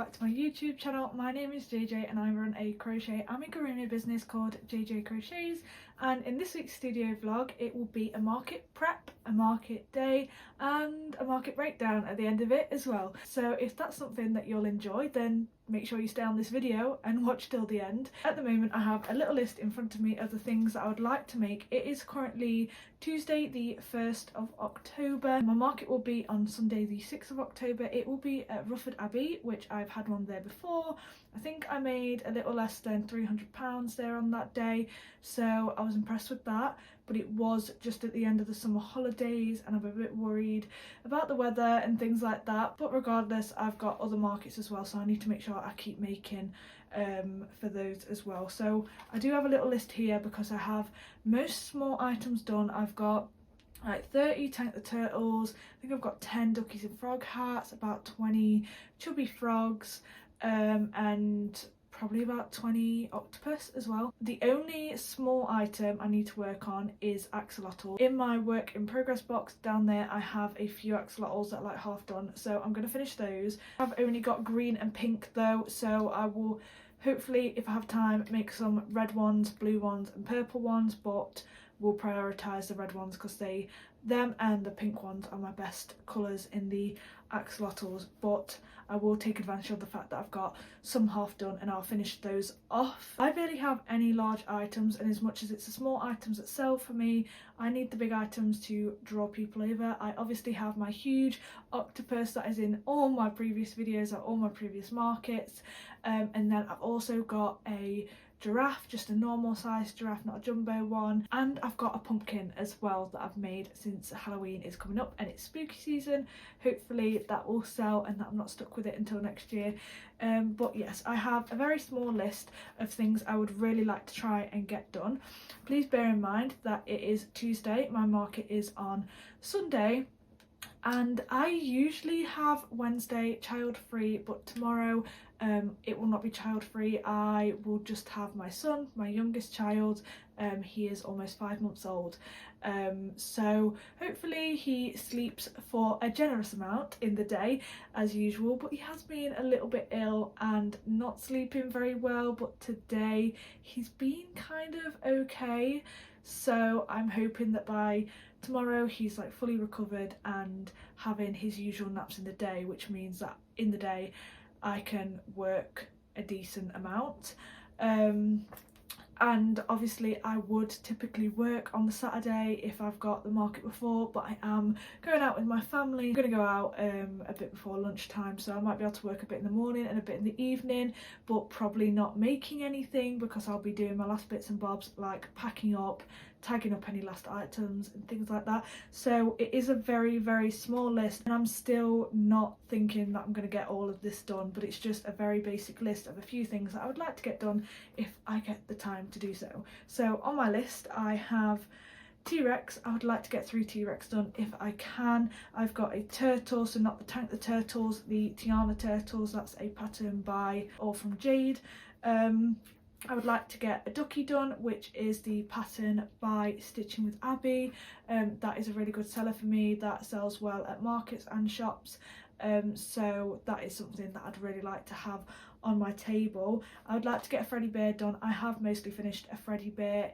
back to my YouTube channel. My name is JJ and I run a crochet amigurumi business called Jj Crochets, and in this week's studio vlog it will be a market prep, a market day and a market breakdown at the end of it as well. So if that's something that you'll enjoy, then make sure you stay on this video and watch till the end. At the moment I have a little list in front of me of the things that I would like to make. It is currently Tuesday the 1st of October. My market will be on Sunday the 6th of October. It will be at Rufford Abbey, which I've had one there before. I think I made a little less than £300 there on that day, so I was impressed with that. But it was just at the end of the summer holidays and I'm a bit worried about the weather and things like that. But regardless, I've got other markets as well, so I need to make sure I keep making for those as well. So I do have a little list here because I have most small items done. I've got like 30 Tank the Turtles, I think I've got 10 duckies and frog hats, about 20 chubby frogs, and probably about 20 octopus as well. The only small item I need to work on is axolotl. In my work in progress box down there I have a few axolotls that are like half done, so I'm going to finish those. I've only got green and pink though, so I will hopefully, if I have time, make some red ones, blue ones and purple ones, but we'll prioritise the red ones because them and the pink ones are my best colours in the axolotls. But I will take advantage of the fact that I've got some half done and I'll finish those off. I barely have any large items, and as much as it's the small items that sell for me, I need the big items to draw people over. I obviously have my huge octopus that is in all my previous videos at all my previous markets, and then I've also got a giraffe, just a normal sized giraffe, not a jumbo one, and I've got a pumpkin as well that I've made since Halloween is coming up and it's spooky season. Hopefully that will sell and that I'm not stuck with it until next year. But yes, I have a very small list of things I would really like to try and get done. Please bear in mind that it is Tuesday, my market is on Sunday, and I usually have Wednesday child free, but tomorrow it will not be child free. I will just have my son, my youngest child. He is almost 5 months old, so hopefully he sleeps for a generous amount in the day as usual, but he has been a little bit ill and not sleeping very well, but today he's been kind of okay, so I'm hoping that by tomorrow he's like fully recovered and having his usual naps in the day, which means that in the day I can work a decent amount. And obviously I would typically work on the Saturday if I've got the market before, but I am going out with my family. I'm going to go out a bit before lunchtime, so I might be able to work a bit in the morning and a bit in the evening, but probably not making anything because I'll be doing my last bits and bobs like packing up, tagging up any last items and things like that. So it is a very, very small list and I'm still not thinking that I'm going to get all of this done, but it's just a very basic list of a few things that I would like to get done if I get the time to do so. So on my list I have T-Rex. I would like to get 3 T-Rex done if I can. I've got a turtle, so not the Tank the Turtles, the Tiana Turtles. That's a pattern by or from Jade. I would like to get a ducky done, which is the pattern by Stitching with Abby. That is a really good seller for me. That sells well at markets and shops. So that is something that I'd really like to have on my table. I would like to get a Freddy Bear done. I have mostly finished a Freddy Bear.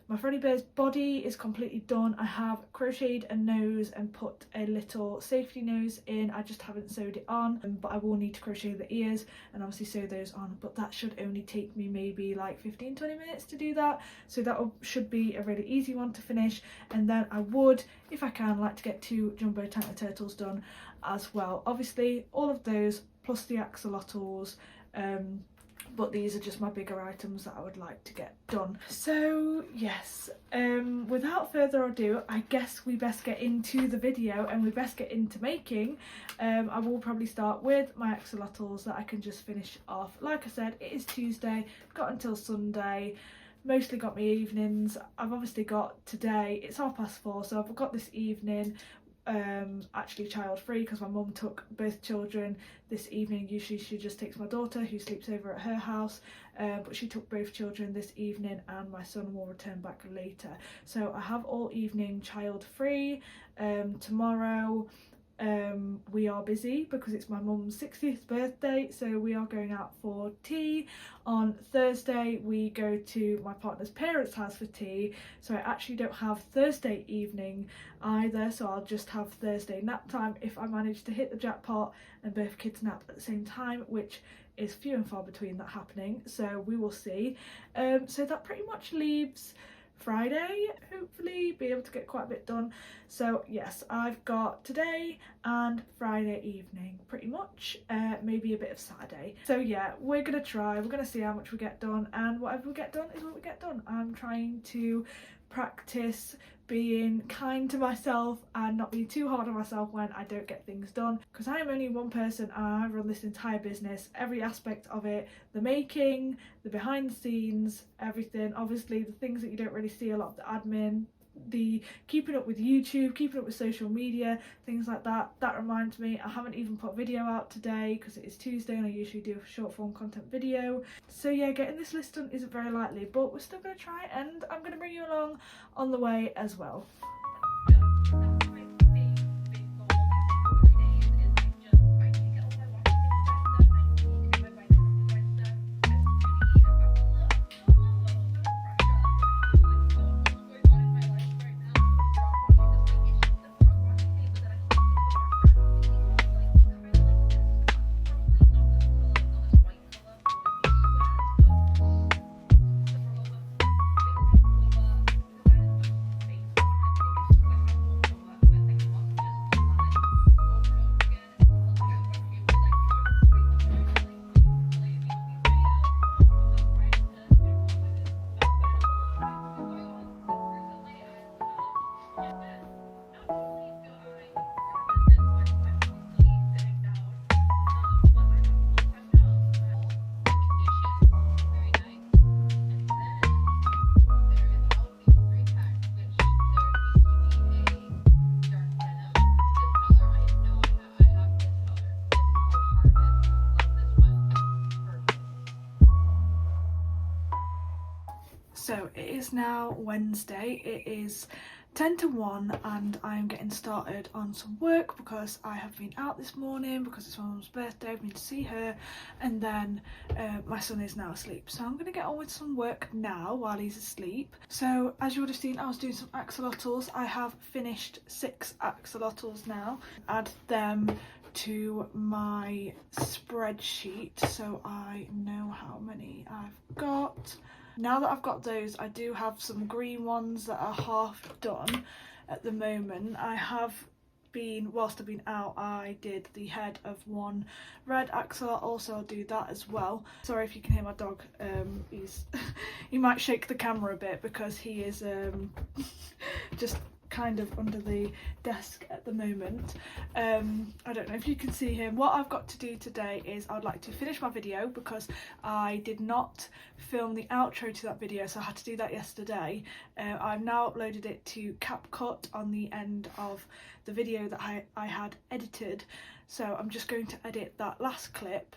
My Freddy Bear's body is completely done. I have crocheted a nose and put a little safety nose in. I just haven't sewed it on, but I will need to crochet the ears and obviously sew those on, but that should only take me maybe like 15-20 minutes to do that, so that should be a really easy one to finish. And then I would, if I can, like to get 2 jumbo Tank the Turtles done as well. Obviously all of those plus the axolotls, but these are just my bigger items that I would like to get done. So yes, without further ado, I guess we best get into the video and we best get into making. I will probably start with my axolotls that I can just finish off. Like I said, it is Tuesday, got until Sunday, mostly got my evenings. I've obviously got today, it's 4:30, so I've got this evening actually child free because my mum took both children this evening. Usually she just takes my daughter who sleeps over at her house, but she took both children this evening and my son will return back later, so I have all evening child free. Tomorrow we are busy because it's my mum's 60th birthday, so we are going out for tea. On Thursday we go to my partner's parents' house for tea, so I actually don't have Thursday evening either, so I'll just have Thursday nap time if I manage to hit the jackpot and both kids nap at the same time, which is few and far between that happening, so we will see. So that pretty much leaves Friday, hopefully be able to get quite a bit done. So yes, I've got today and Friday evening pretty much, maybe a bit of Saturday. So yeah, we're gonna see how much we get done, and whatever we get done is what we get done. I'm trying to practice being kind to myself and not being too hard on myself when I don't get things done, because I am only one person and I run this entire business, every aspect of it, the making, the behind the scenes, everything. Obviously the things that you don't really see, a lot of the admin, the keeping up with YouTube, keeping up with social media, things like that. That reminds me, I haven't even put a video out today because it is Tuesday and I usually do a short form content video. So yeah, getting this list done isn't very likely, but we're still going to try, and I'm going to bring you along on the way as well. So it is now Wednesday, it is 10 to 1 and I'm getting started on some work because I have been out this morning because it's my mum's birthday. I've been to see her, and then my son is now asleep, so I'm going to get on with some work now while he's asleep. So as you would have seen, I was doing some axolotls. I have finished 6 axolotls now. Add them to my spreadsheet so I know how many I've got. Now that I've got those, I do have some green ones that are half done at the moment. I have been, whilst I've been out, I did the head of one red axolotl, so I'll do that as well. Sorry if you can hear my dog, he might shake the camera a bit because he is just kind of under the desk at the moment. I don't know if you can see him. What I've got to do today is I'd like to finish my video because I did not film the outro to that video, so I had to do that yesterday. I've now uploaded it to CapCut on the end of the video that I had edited, so I'm just going to edit that last clip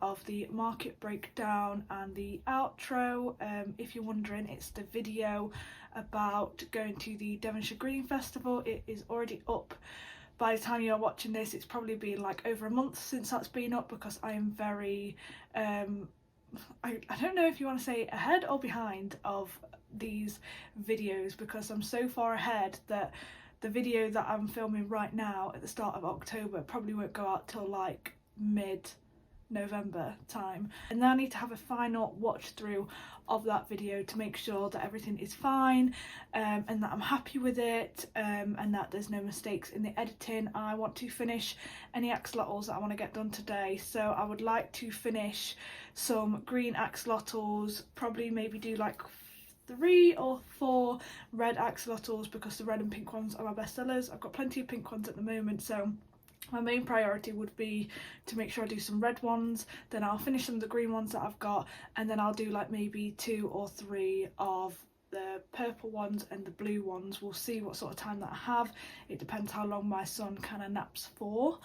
of the market breakdown and the outro. If you're wondering, it's the video about going to the Devonshire Green Festival. It is already up. By the time you're watching this, it's probably been like over a month since that's been up, because I am very I don't know if you want to say ahead or behind of these videos, because I'm so far ahead that the video that I'm filming right now at the start of October probably won't go out till like mid-November time, and then I need to have a final watch through of that video to make sure that everything is fine, and that I'm happy with it, and that there's no mistakes in the editing. I want to finish any axolotls that I want to get done today, so I would like to finish some green axolotls, probably maybe do like 3 or 4 red axolotls because the red and pink ones are my best sellers. I've got plenty of pink ones at the moment, so my main priority would be to make sure I do some red ones, then I'll finish some of the green ones that I've got, and then I'll do like maybe 2 or 3 of the purple ones and the blue ones. We'll see what sort of time that I have. It depends how long my son kind of naps for.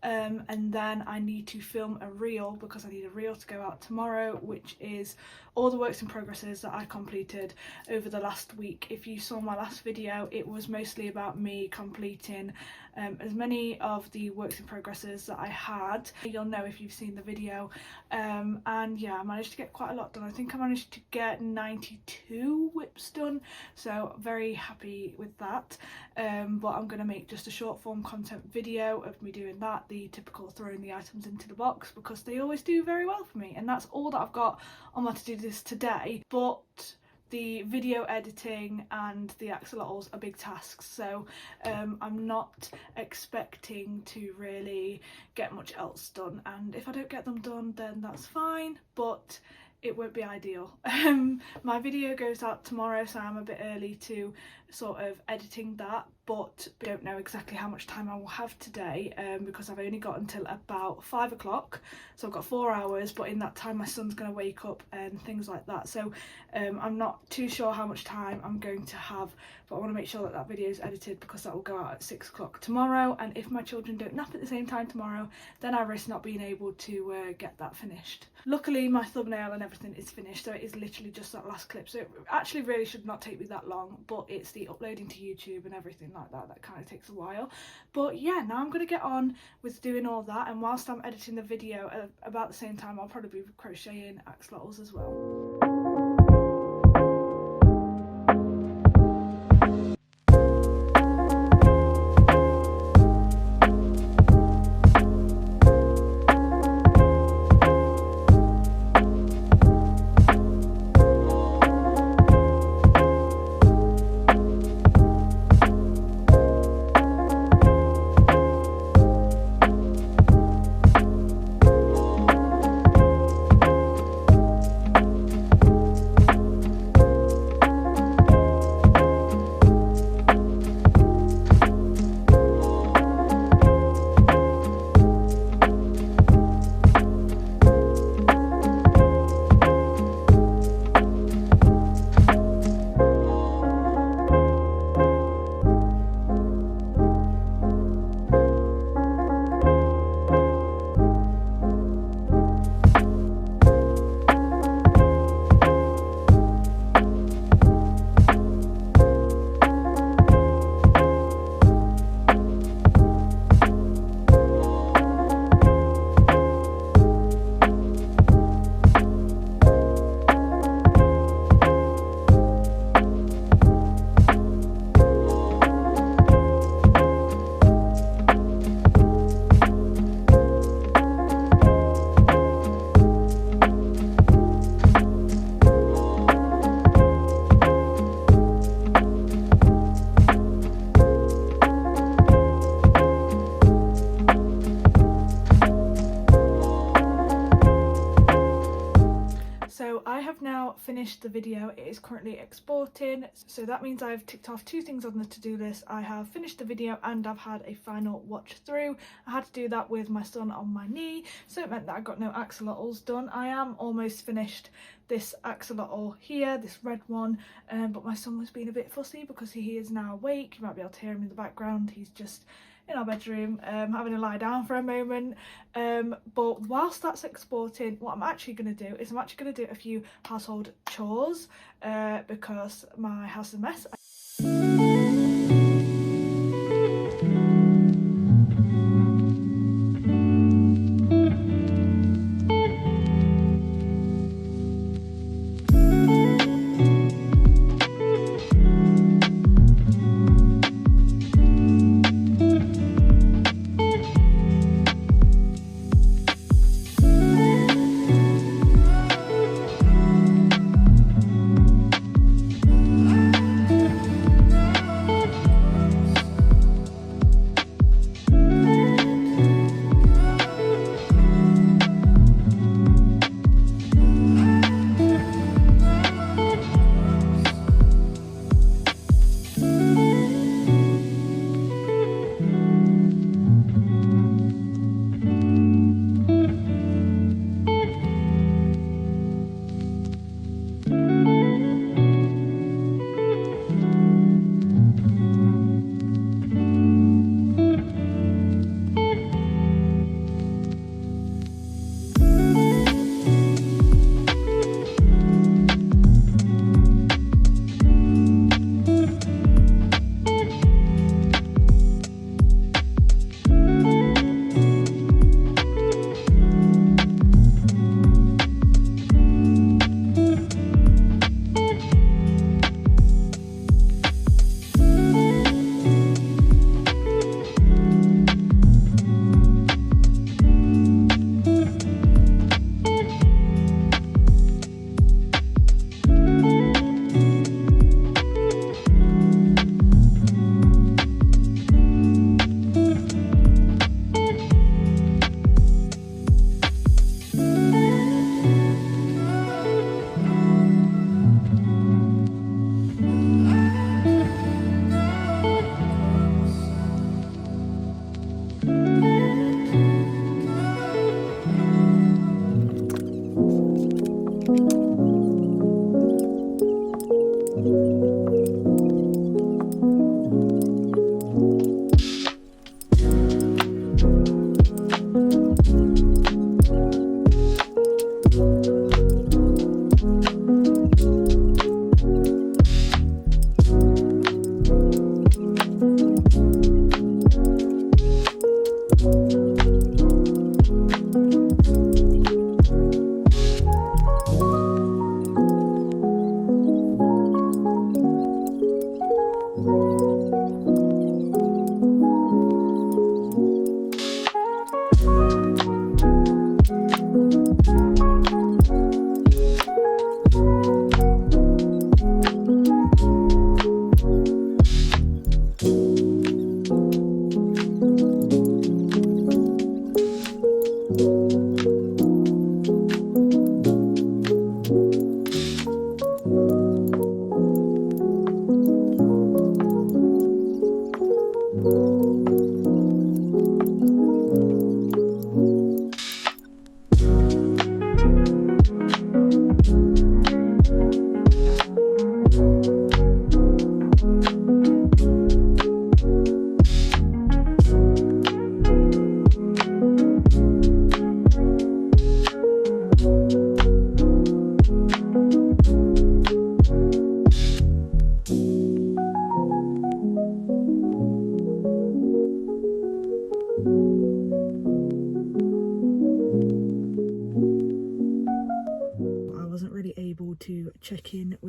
and then I need to film a reel because I need a reel to go out tomorrow, which is all the works in progresses that I completed over the last week. If you saw my last video, it was mostly about me completing as many of the works in progresses that I had. You'll know if you've seen the video. And yeah, I managed to get quite a lot done. I think I managed to get 92 whips done, so very happy with that. But I'm going to make just a short form content video of me doing that, the typical throwing the items into the box, because they always do very well for me, and that's all that I've got on my to-do list today. But the video editing and the axolotls are big tasks, so I'm not expecting to really get much else done, and if I don't get them done then that's fine, but it won't be ideal. My video goes out tomorrow, so I'm a bit early to sort of editing that, but I don't know exactly how much time I will have today because I've only got until about 5 o'clock, so I've got 4 hours, but in that time my son's going to wake up and things like that, so I'm not too sure how much time I'm going to have, but I want to make sure that that video is edited because that will go out at 6 o'clock tomorrow, and if my children don't nap at the same time tomorrow, then I risk not being able to get that finished. Luckily my thumbnail and everything is finished, so it is literally just that last clip, so it actually really should not take me that long, but it's the uploading to YouTube and everything like that kind of takes a while. But yeah, now I'm going to get on with doing all that, and whilst I'm editing the video about the same time I'll probably be crocheting axolotls as well. Finished the video. It is currently exporting, so that means I've ticked off 2 things on the to-do list. I have finished the video and I've had a final watch through. I had to do that with my son on my knee, so it meant that I got no axolotls done. I am almost finished this axolotl here, this red one, but my son was being a bit fussy because he is now awake. You might be able to hear him in the background. He's just in our bedroom having to lie down for a moment, but whilst that's exporting, what I'm actually going to do is I'm actually going to do a few household chores because my house is a mess.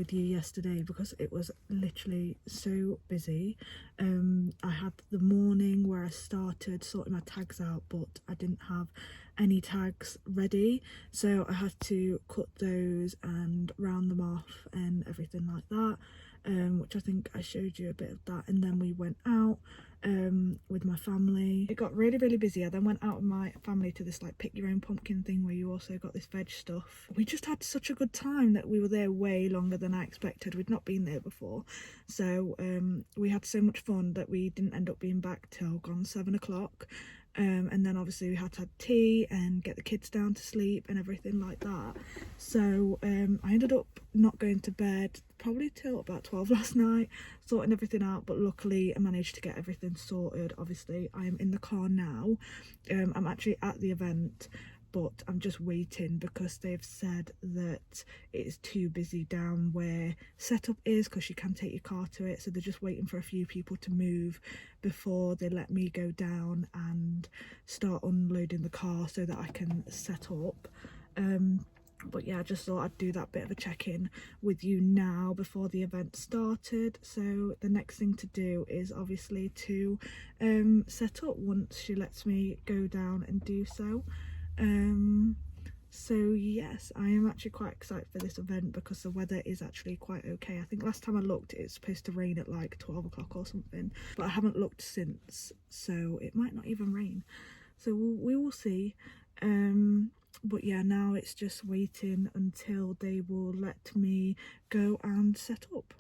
with you yesterday because it was literally so busy. I had the morning where I started sorting my tags out, but I didn't have any tags ready, so I had to cut those and round them off and everything like that, which I think I showed you a bit of that. And then we went out with my family. It got really busy. I then went out with my family to this like pick your own pumpkin thing where you also got this veg stuff. We just had such a good time that we were there way longer than I expected. We'd not been there before, so we had so much fun that we didn't end up being back till gone 7 o'clock. And then obviously we had to have tea and get the kids down to sleep and everything like that. So I ended up not going to bed probably till about 12 last night, sorting everything out, but luckily I managed to get everything sorted. Obviously I am in the car now. I'm actually at the event, but I'm just waiting because they've said that it is too busy down where setup is, because you can take your car to it, so they're just waiting for a few people to move before they let me go down and start unloading the car so that I can set up. But yeah, I just thought I'd do that bit of a check-in with you now before the event started. So the next thing to do is obviously to set up once she lets me go down and do so. So yes, I am actually quite excited for this event because the weather is actually quite okay. I think last time I looked it's supposed to rain at like 12 o'clock or something, but I haven't looked since, so it might not even rain, so we will see. But yeah, now it's just waiting until they will let me go and set up.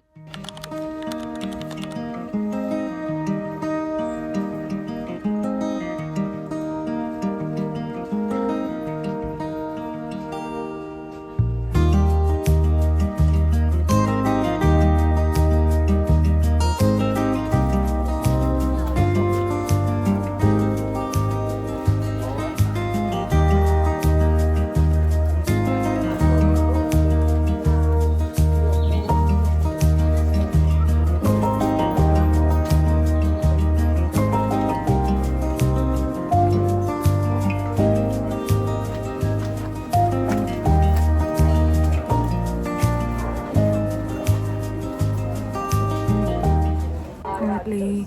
Currently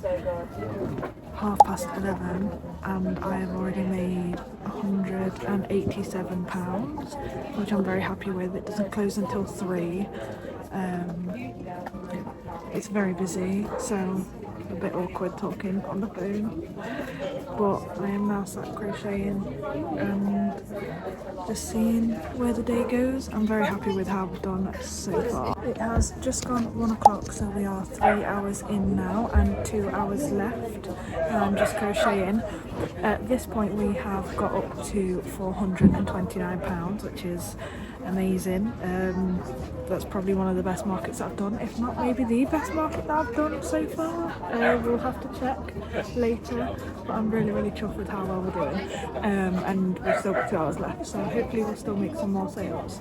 11:30 and I have already made £187, which I'm very happy with. It doesn't close until 3. It's very busy, so a bit awkward talking on the phone, but I am now sat crocheting and just seeing where the day goes. I'm very happy with how I've done so far. It has just gone 1 o'clock, so we are 3 hours in now and 2 hours left. I'm just crocheting. At this point we have got up to £429, which is amazing. That's probably one of the best markets I've done, if not maybe the best market that I've done so far. We'll have to check later, but I'm really chuffed with how well we're doing. And we've still got 2 hours left, so hopefully we'll still make some more sales.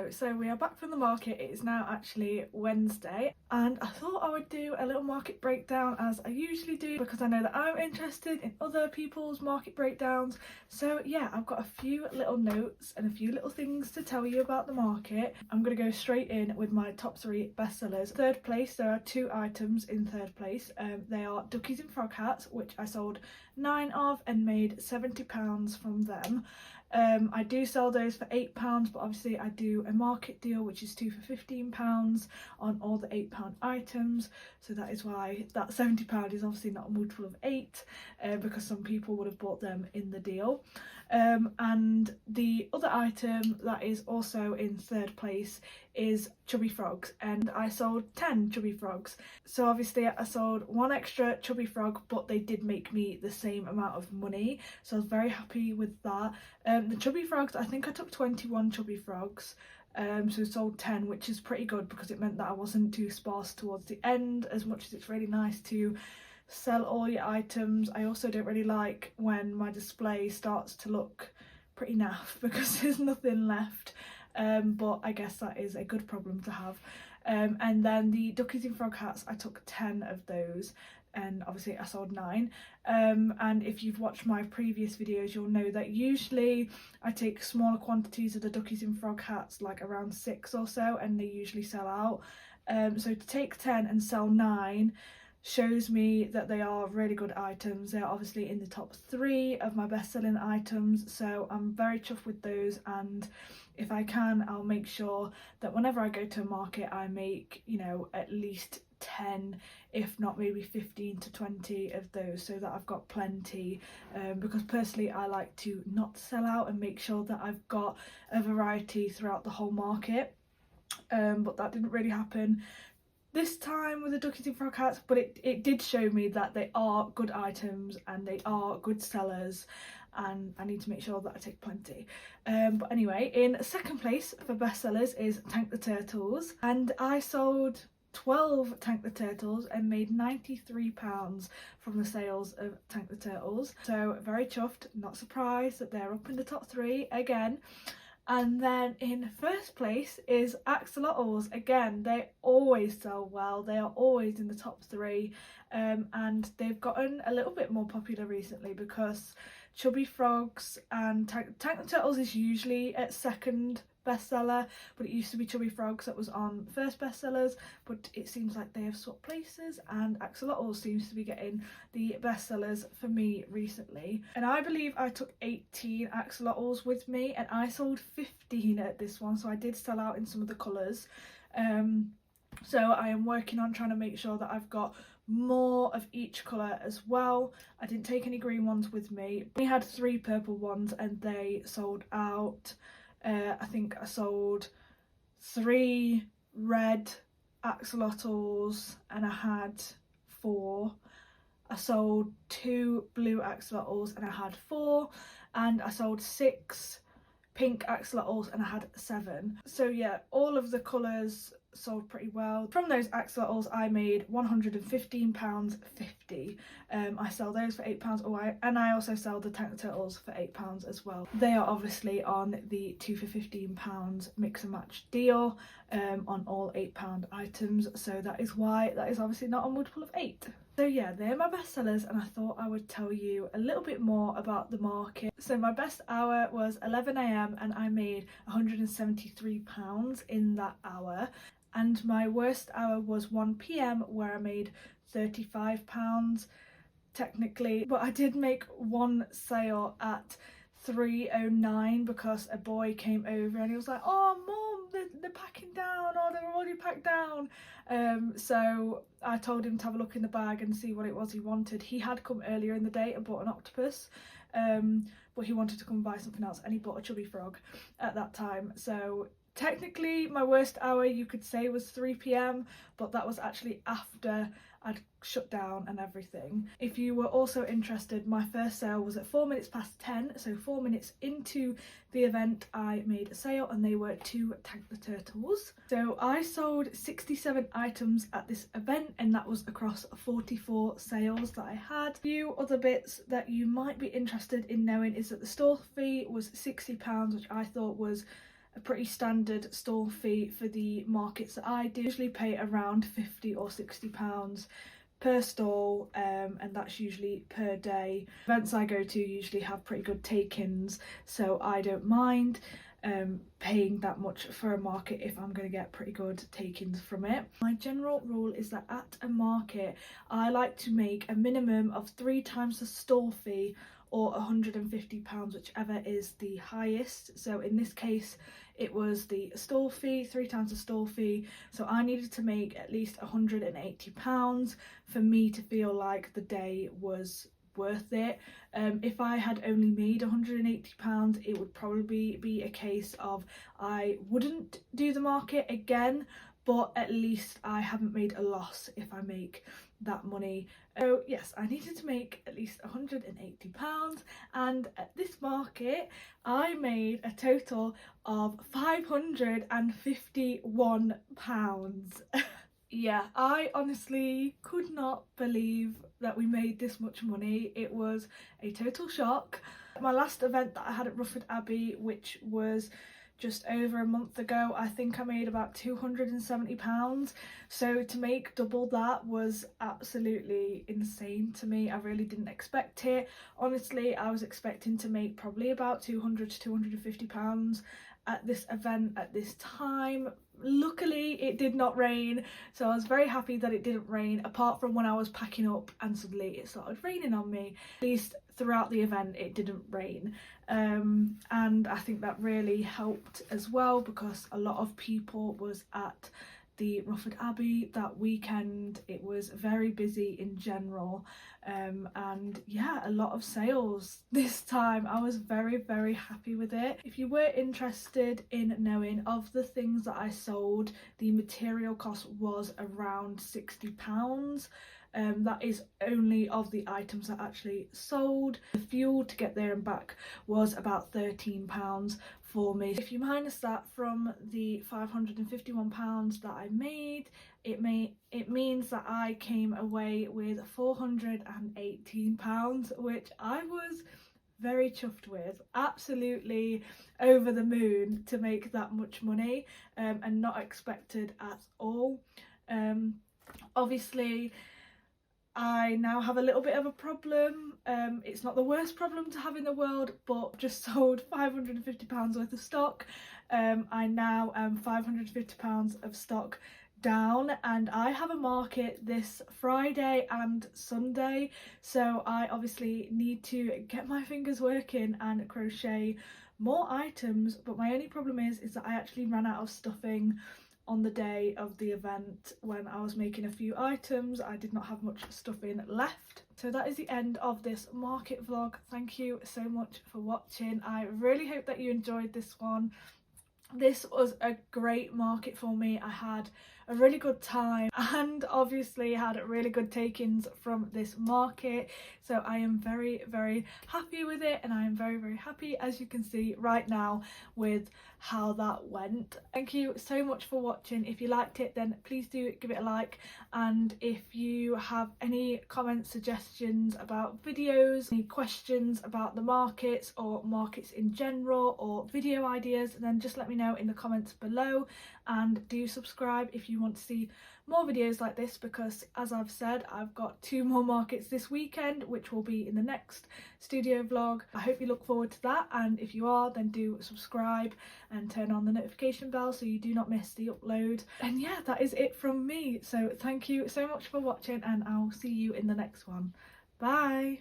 So we are back from the market. It is now actually Wednesday, and I thought I would do a little market breakdown as I usually do because I know that I'm interested in other people's market breakdowns. So yeah, I've got a few little notes and a few little things to tell you about the market. I'm going to go straight in with my top 3 bestsellers. Third place, there are 2 items in third place. They are duckies and frog hats, which I sold 9 of and made £70 from them. I do sell those for £8, but obviously I do a market deal which is 2 for £15 on all the £8 items, so that is why that £70 is obviously not a multiple of 8, because some people would have bought them in the deal. And the other item that is also in third place is chubby frogs, and I sold 10 chubby frogs. So obviously I sold 1 extra chubby frog, but they did make me the same amount of money, so I was very happy with that. The chubby frogs, I think I took 21 chubby frogs, so sold 10, which is pretty good because it meant that I wasn't too sparse towards the end, as much as it's really nice to sell all your items. I also don't really like when my display starts to look pretty naff because there's nothing left, but I guess that is a good problem to have. and then the duckies in frog hats, I took 10 of those, and obviously I sold 9. And if you've watched my previous videos, you'll know that usually I take smaller quantities of the duckies in frog hats, like around 6 or so, and they usually sell out. So to take 10 and sell 9 shows me that they are really good items. They're obviously in the top 3 of my best-selling items, so I'm very chuffed with those, and if I can, I'll make sure that whenever I go to a market I make, you know, at least 10, if not maybe 15 to 20 of those, so that I've got plenty, because personally I like to not sell out and make sure that I've got a variety throughout the whole market. But that didn't really happen this time with the duckies in frog hats, but it did show me that they are good items and they are good sellers, and I need to make sure that I take plenty. But anyway, in second place for bestsellers is Tank the Turtles, and I sold 12 Tank the Turtles and made £93 from the sales of Tank the Turtles, so very chuffed, not surprised that they're up in the top 3 again. And then in first place is axolotls. Again, they always sell well, they are always in the top 3, and they've gotten a little bit more popular recently because Chubby Frogs and Tank the Turtles is usually at second bestseller, but it used to be Chubby Frogs that was on first bestsellers, but it seems like they have swapped places and axolotls seems to be getting the bestsellers for me recently. And I believe I took 18 axolotls with me and I sold 15 at this one, so I did sell out in some of the colours. So I am working on trying to make sure that I've got more of each colour as well. I didn't take any green ones with me. We had 3 purple ones and they sold out. I think I sold 3 red axolotls and I had 4. I sold 2 blue axolotls and I had 4, and I sold 6 pink axolotls and I had 7. So yeah, all of the colours sold pretty well. From those axolotls I made £115.50. I sell those for £8, and I also sell the Tank Turtles for £8 as well. They are obviously on the 2 for £15 mix and match deal, on all £8 items, so that is why that is obviously not a multiple of 8. So yeah, they're my bestsellers, and I thought I would tell you a little bit more about the market. So my best hour was 11 AM and I made £173 in that hour, and my worst hour was 1 PM where I made £35 technically, but I did make one sale at 3:09 because a boy came over and he was like, "Oh mum, they're packing down, or they're already packed down." So I told him to have a look in the bag and see what it was he wanted. He had come earlier in the day and bought an octopus, but he wanted to come and buy something else, and he bought a chubby frog at that time. So technically my worst hour you could say was 3 PM, but that was actually after I'd shut down and everything. If you were also interested, my first sale was at 4 minutes past 10, so 4 minutes into the event I made a sale, and they were 2 Tank the Turtles. So I sold 67 items at this event, and that was across 44 sales that I had. A few other bits that you might be interested in knowing is that the store fee was £60, which I thought was a pretty standard stall fee for the markets that I do. Usually pay around £50 or £60 per stall, and that's usually per day. Events I go to usually have pretty good take-ins, so I don't mind paying that much for a market if I'm going to get pretty good take-ins from it. My general rule is that at a market I like to make a minimum of 3 times the stall fee or £150, whichever is the highest. So in this case it was the stall fee, 3 times the stall fee, so I needed to make at least £180 for me to feel like the day was worth it. If I had only made £180, it would probably be a case of I wouldn't do the market again, but at least I haven't made a loss if I make that money. So yes, I needed to make at least £180, and at this market I made a total of £551. Yeah, I honestly could not believe that we made this much money. It was a total shock. My last event that I had at Rufford Abbey, which was just over a month ago, I think I made about £270. So to make double that was absolutely insane to me. I really didn't expect it. Honestly, I was expecting to make probably about £200 to £250 at this event at this time. Luckily it did not rain, so I was very happy that it didn't rain, apart from when I was packing up and suddenly it started raining on me. At least throughout the event it didn't rain, and I think that really helped as well, because a lot of people was at the Rufford Abbey that weekend. It was very busy in general, and yeah, a lot of sales this time. I was very happy with it. If you were interested in knowing, of the things that I sold, the material cost was around £60. That is only of the items that actually sold. The fuel to get there and back was about £13 for me. If you minus that from the £551 that I made, it means that I came away with £418, which I was very chuffed with. Absolutely over the moon to make that much money, and not expected at all. Obviously I now have a little bit of a problem. It's not the worst problem to have in the world, but just sold £550 worth of stock. I now am £550 of stock down, and I have a market this Friday and Sunday, so I obviously need to get my fingers working and crochet more items. But my only problem is that I actually ran out of stuffing on the day of the event. When I was making a few items, I did not have much stuffing left. So that is the end of this market vlog. Thank you so much for watching. I really hope that you enjoyed this one. This was a great market for me. I had a really good time and obviously had really good takings from this market, so I am very happy with it, and I am very happy, as you can see right now, with how that went. Thank you so much for watching. If you liked it, then please do give it a like, and if you have any comments, suggestions about videos, any questions about the markets or markets in general, or video ideas, then just let me know in the comments below. And do subscribe if you want to see more videos like this, because as I've said, I've got 2 more markets this weekend, which will be in the next studio vlog. I hope you look forward to that, and if you are, then do subscribe and turn on the notification bell so you do not miss the upload. And yeah, that is it from me, so thank you so much for watching, and I'll see you in the next one. Bye!